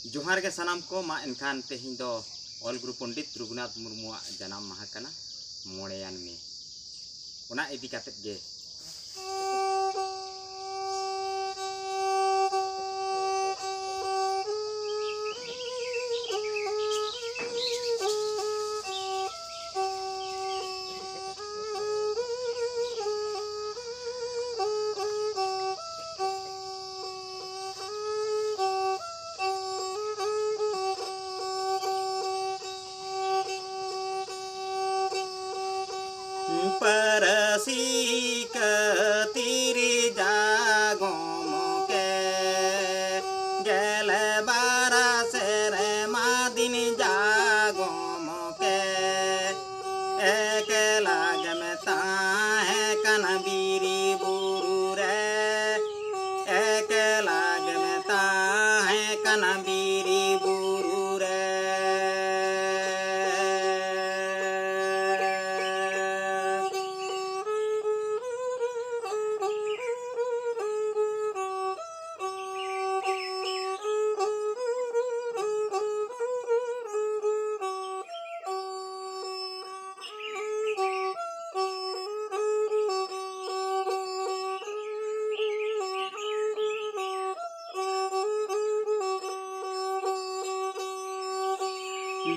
जोहार के सनाम को मा एनखान तेहिं दो ऑल गुरु पंडित रघुनाथ मुर्मू जनाम माहा कना मोड़ेयान में उना इदी कातेत गे परसी कतीरी जागोम के गेल बारा सेरे मादिन जागोम के एक लाग में ताहे कनबीरी बुरु रे एक लाग में ताहे कनबीरी बुरु रे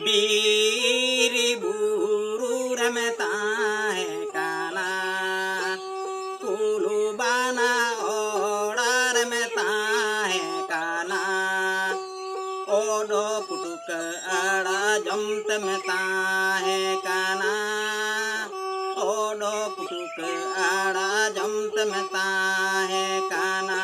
बीरी बुरु रमता है काला कुलू बाना ओड़ा रमता है काला ओडो पुटुक आड़ा जमत मता है काना ओडो पुटुक आड़ा जमत मता है काना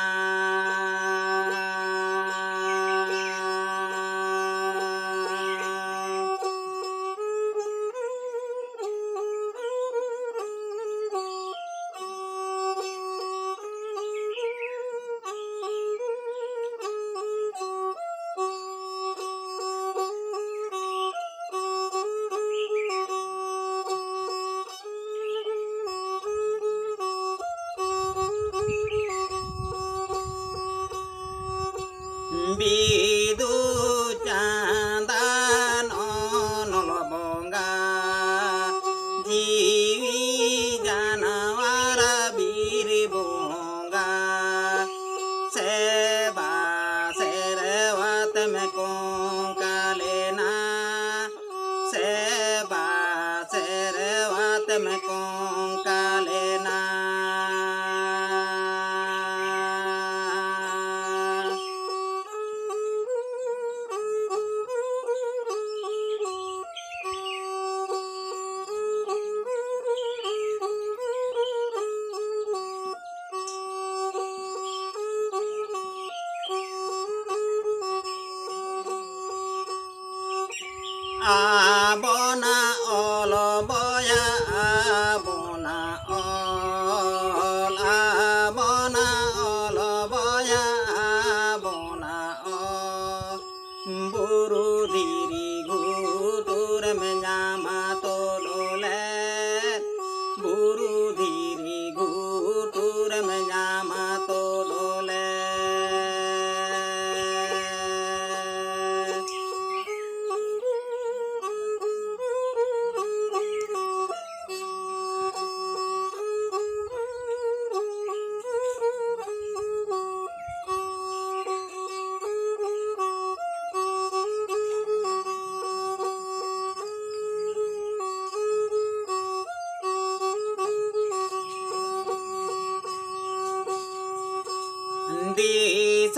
बिदु चांदान नलबंगा जीवी जानवर बीर बोंगा सेवा सेरवत में कोंका लेना सेवा सेरवत में कोंका लेना abona oloboya abona ol abona oloboya abona ol buru diri gutur menyama tolole buru diri gutur menyama tolole di